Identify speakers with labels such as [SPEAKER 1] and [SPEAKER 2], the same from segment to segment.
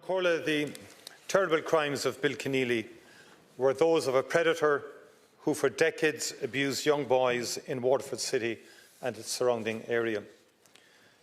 [SPEAKER 1] Corla, the terrible crimes of Bill Kenneally were those of a predator who for decades abused young boys in Waterford City and its surrounding area.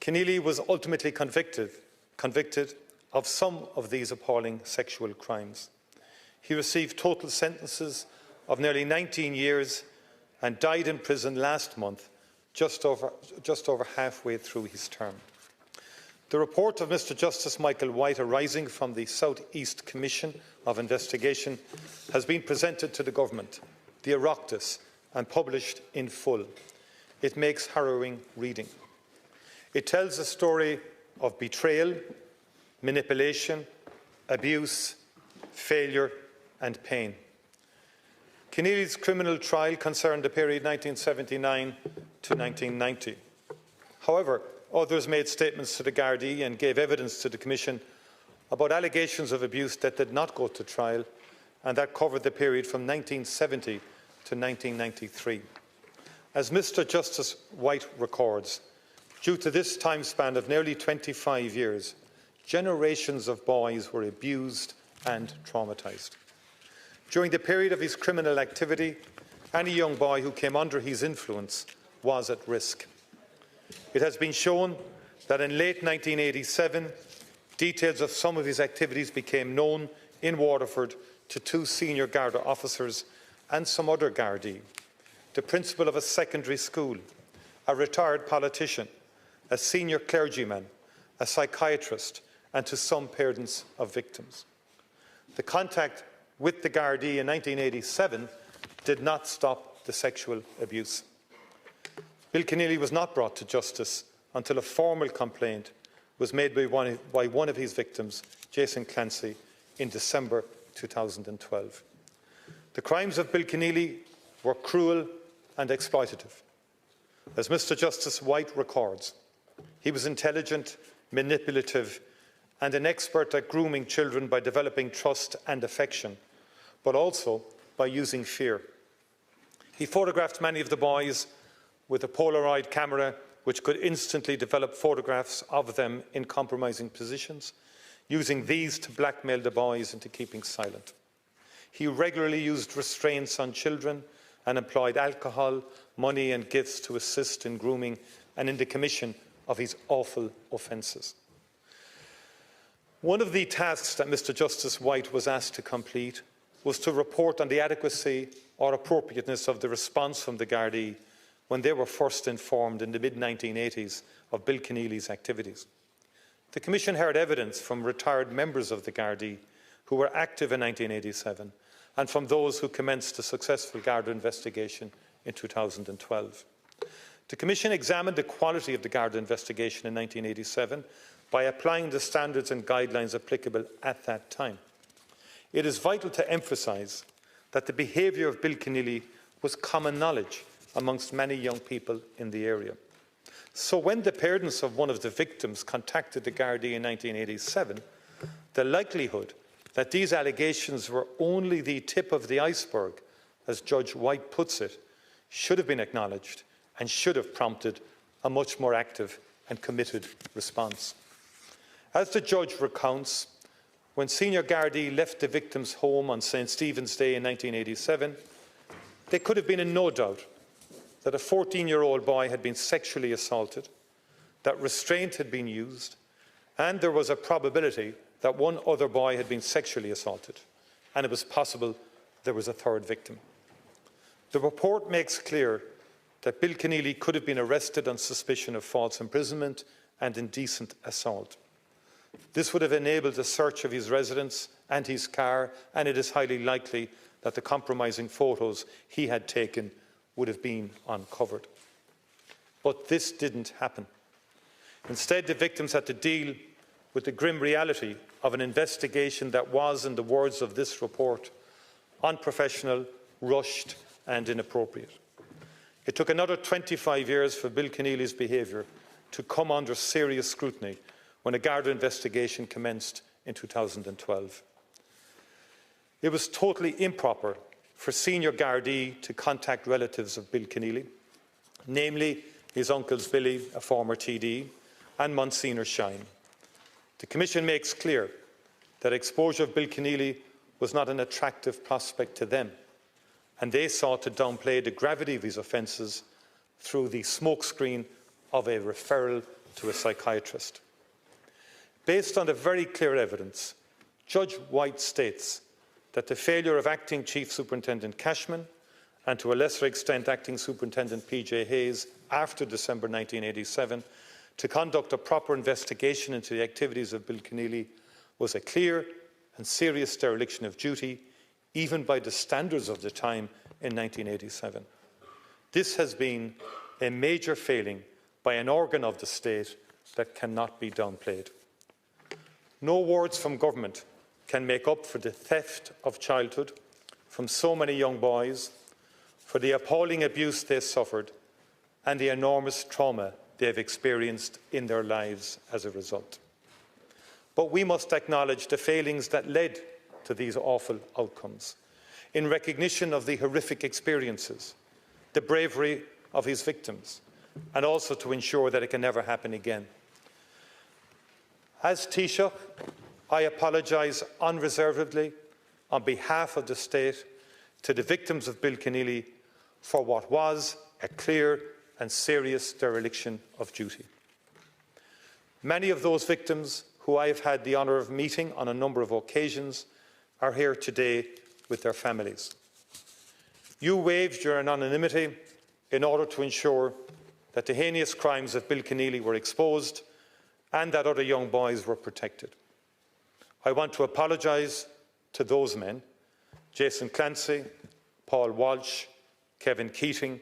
[SPEAKER 1] Kenneally was ultimately convicted of some of these appalling sexual crimes. He received total sentences of nearly 19 years and died in prison last month, just over halfway through his term. The report of Mr Justice Michael White, arising from the South East Commission of Investigation, has been presented to the Government, the Oireachtas, and published in full. It makes harrowing reading. It tells a story of betrayal, manipulation, abuse, failure and pain. Kenneally's criminal trial concerned the period 1979 to 1990. However, others made statements to the Gardaí and gave evidence to the Commission about allegations of abuse that did not go to trial and that covered the period from 1970 to 1993. As Mr Justice White records, due to this time span of nearly 25 years, generations of boys were abused and traumatised. During the period of his criminal activity, any young boy who came under his influence was at risk. It has been shown that in late 1987, details of some of his activities became known in Waterford to two senior Garda officers and some other Gardaí, the principal of a secondary school, a retired politician, a senior clergyman, a psychiatrist, and to some parents of victims. The contact with the Gardaí in 1987 did not stop the sexual abuse. Bill Kenneally was not brought to justice until a formal complaint was made by one of his victims, Jason Clancy, in December 2012. The crimes of Bill Kenneally were cruel and exploitative. As Mr Justice White records, he was intelligent, manipulative and an expert at grooming children by developing trust and affection, but also by using fear. He photographed many of the boys with a Polaroid camera which could instantly develop photographs of them in compromising positions, using these to blackmail the boys into keeping silent. He regularly used restraints on children and employed alcohol, money and gifts to assist in grooming and in the commission of his awful offences. One of the tasks that Mr Justice White was asked to complete was to report on the adequacy or appropriateness of the response from the Gardaí when they were first informed in the mid-1980s of Bill Kenneally's activities. The Commission heard evidence from retired members of the Gardaí who were active in 1987 and from those who commenced a successful Garda investigation in 2012. The Commission examined the quality of the Garda investigation in 1987 by applying the standards and guidelines applicable at that time. It is vital to emphasise that the behaviour of Bill Kenneally was common knowledge amongst many young people in the area. So when the parents of one of the victims contacted the Gardaí in 1987, the likelihood that these allegations were only the tip of the iceberg, as Judge White puts it, should have been acknowledged and should have prompted a much more active and committed response. As the judge recounts, when senior Gardaí left the victim's home on St Stephen's Day in 1987, they could have been in no doubt that a 14-year-old boy had been sexually assaulted, that restraint had been used, and there was a probability that one other boy had been sexually assaulted, and it was possible there was a third victim. The report makes clear that Bill Kenneally could have been arrested on suspicion of false imprisonment and indecent assault. This would have enabled a search of his residence and his car, and it is highly likely that the compromising photos he had taken would have been uncovered. But this didn't happen. Instead, the victims had to deal with the grim reality of an investigation that was, in the words of this report, unprofessional, rushed and inappropriate. It took another 25 years for Bill Kenneally's behaviour to come under serious scrutiny when a Garda investigation commenced in 2012. It was totally improper for senior Gardaí to contact relatives of Bill Kenneally, namely his uncles Billy, a former TD, and Monsignor Shine. The Commission makes clear that exposure of Bill Kenneally was not an attractive prospect to them, and they sought to downplay the gravity of his offences through the smokescreen of a referral to a psychiatrist. Based on the very clear evidence, Judge White states that the failure of Acting Chief Superintendent Cashman and to a lesser extent Acting Superintendent P.J. Hayes after December 1987 to conduct a proper investigation into the activities of Bill Kenneally was a clear and serious dereliction of duty, even by the standards of the time in 1987. This has been a major failing by an organ of the state that cannot be downplayed. No words from government can make up for the theft of childhood from so many young boys, for the appalling abuse they suffered and the enormous trauma they have experienced in their lives as a result. But we must acknowledge the failings that led to these awful outcomes, in recognition of the horrific experiences, the bravery of his victims, and also to ensure that it can never happen again. As Taoiseach, I apologise unreservedly on behalf of the state to the victims of Bill Kenneally for what was a clear and serious dereliction of duty. Many of those victims who I have had the honour of meeting on a number of occasions are here today with their families. You waived your anonymity in order to ensure that the heinous crimes of Bill Kenneally were exposed and that other young boys were protected. I want to apologise to those men, Jason Clancy, Paul Walsh, Kevin Keating,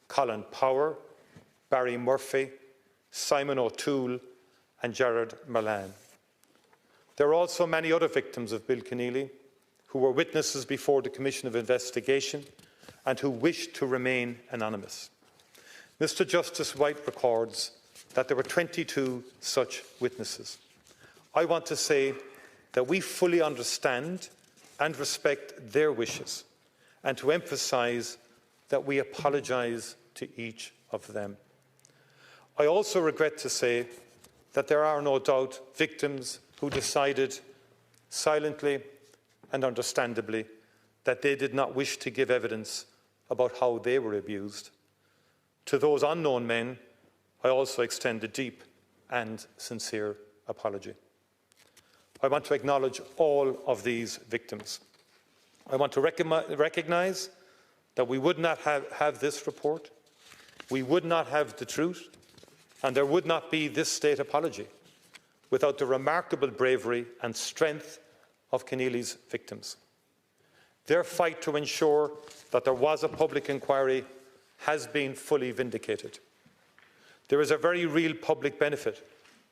[SPEAKER 1] Colin Power, Barry Murphy, Simon O'Toole and Gerard Milan. There are also many other victims of Bill Kenneally who were witnesses before the Commission of Investigation and who wished to remain anonymous. Mr. Justice White records that there were 22 such witnesses. I want to say that we fully understand and respect their wishes, and to emphasise that we apologise to each of them. I also regret to say that there are no doubt victims who decided silently and understandably that they did not wish to give evidence about how they were abused. To those unknown men, I also extend a deep and sincere apology. I want to acknowledge all of these victims. I want to recognise that we would not have this report, we would not have the truth, and there would not be this state apology without the remarkable bravery and strength of Kenneally's victims. Their fight to ensure that there was a public inquiry has been fully vindicated. There is a very real public benefit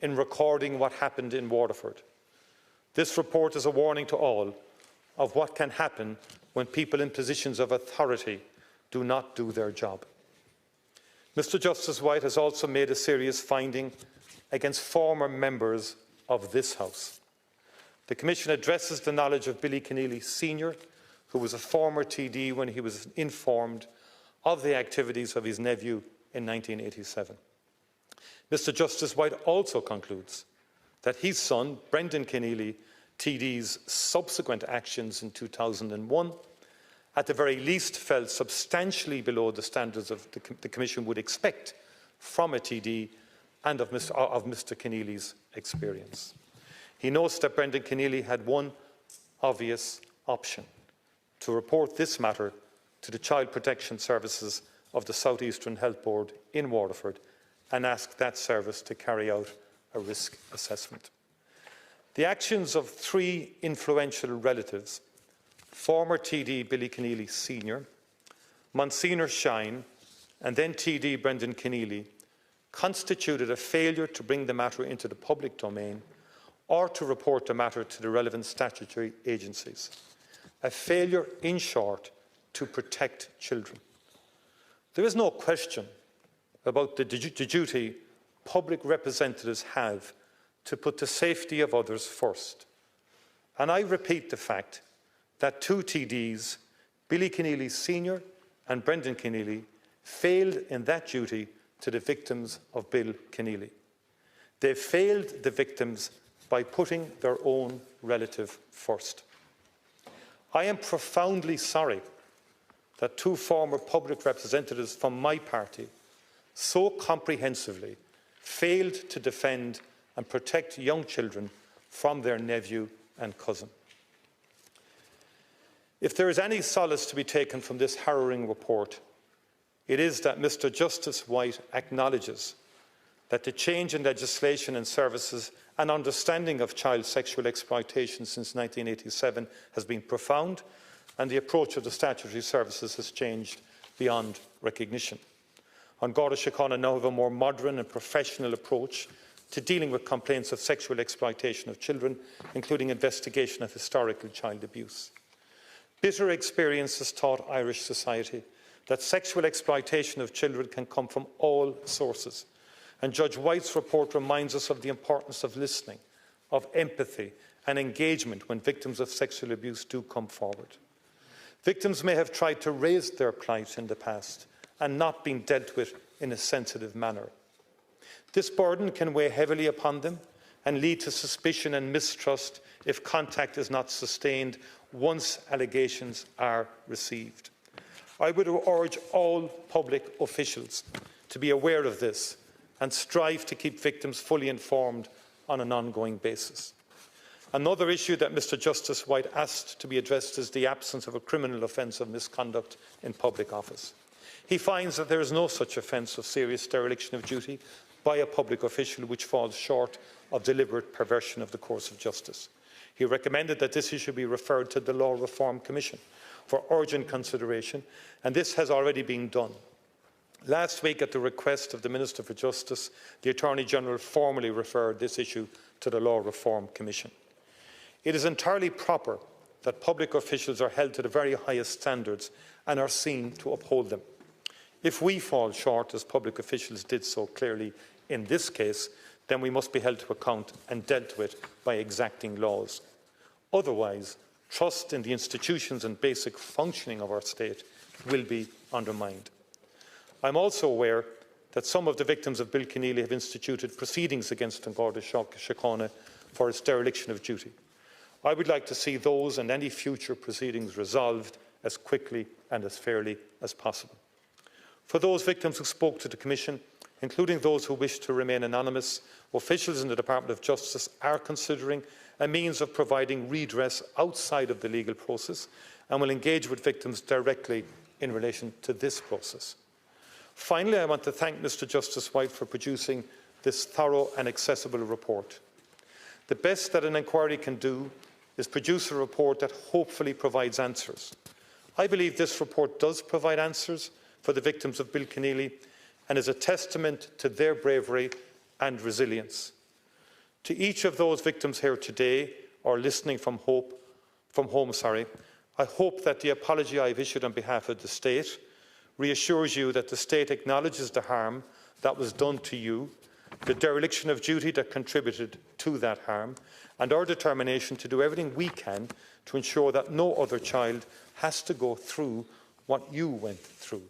[SPEAKER 1] in recording what happened in Waterford. This report is a warning to all of what can happen when people in positions of authority do not do their job. Mr. Justice White has also made a serious finding against former members of this House. The Commission addresses the knowledge of Billy Kenneally Sr., who was a former TD when he was informed of the activities of his nephew in 1987. Mr. Justice White also concludes that his son, Brendan Kenneally, TD's subsequent actions in 2001, at the very least fell substantially below the standards of the Commission would expect from a TD and of Mr. Kenneally's experience. He notes that Brendan Kenneally had one obvious option: to report this matter to the Child Protection Services of the South Eastern Health Board in Waterford and ask that service to carry out a risk assessment. The actions of three influential relatives, former TD Billy Kenneally Sr., Monsignor Shine, and then TD Brendan Kenneally, constituted a failure to bring the matter into the public domain or to report the matter to the relevant statutory agencies. A failure, in short, to protect children. There is no question about the duty public representatives have to put the safety of others first. And I repeat the fact that two TDs, Billy Kenneally Sr. and Brendan Kenneally, failed in that duty to the victims of Bill Kenneally. They failed the victims by putting their own relative first. I am profoundly sorry that two former public representatives from my party so comprehensively failed to defend and protect young children from their nephew and cousin. If there is any solace to be taken from this harrowing report, it is that Mr. Justice White acknowledges that the change in legislation and services and understanding of child sexual exploitation since 1987 has been profound, and the approach of the statutory services has changed beyond recognition. An Garda Síochána now have a more modern and professional approach to dealing with complaints of sexual exploitation of children, including investigation of historical child abuse. Bitter experience has taught Irish society that sexual exploitation of children can come from all sources, and Judge White's report reminds us of the importance of listening, of empathy and engagement when victims of sexual abuse do come forward. Victims may have tried to raise their plight in the past and not been dealt with in a sensitive manner. This burden can weigh heavily upon them and lead to suspicion and mistrust if contact is not sustained once allegations are received. I would urge all public officials to be aware of this and strive to keep victims fully informed on an ongoing basis. Another issue that Mr. Justice White asked to be addressed is the absence of a criminal offence of misconduct in public office. He finds that there is no such offence of serious dereliction of duty by a public official which falls short of deliberate perversion of the course of justice. He recommended that this issue be referred to the Law Reform Commission for urgent consideration, and this has already been done. Last week, at the request of the Minister for Justice, the Attorney-General formally referred this issue to the Law Reform Commission. It is entirely proper that public officials are held to the very highest standards and are seen to uphold them. If we fall short, as public officials did so clearly in this case, then we must be held to account and dealt with by exacting laws. Otherwise, trust in the institutions and basic functioning of our state will be undermined. I am also aware that some of the victims of Bill Kenneally have instituted proceedings against An Garda Síochána for its dereliction of duty. I would like to see those and any future proceedings resolved as quickly and as fairly as possible. For those victims who spoke to the Commission, including those who wish to remain anonymous, officials in the Department of Justice are considering a means of providing redress outside of the legal process and will engage with victims directly in relation to this process. Finally, I want to thank Mr. Justice White for producing this thorough and accessible report. The best that an inquiry can do is produce a report that hopefully provides answers. I believe this report does provide answers for the victims of Bill Kenneally and is a testament to their bravery and resilience. To each of those victims here today, or listening from home, I hope that the apology I have issued on behalf of the State reassures you that the State acknowledges the harm that was done to you, the dereliction of duty that contributed to that harm, and our determination to do everything we can to ensure that no other child has to go through what you went through.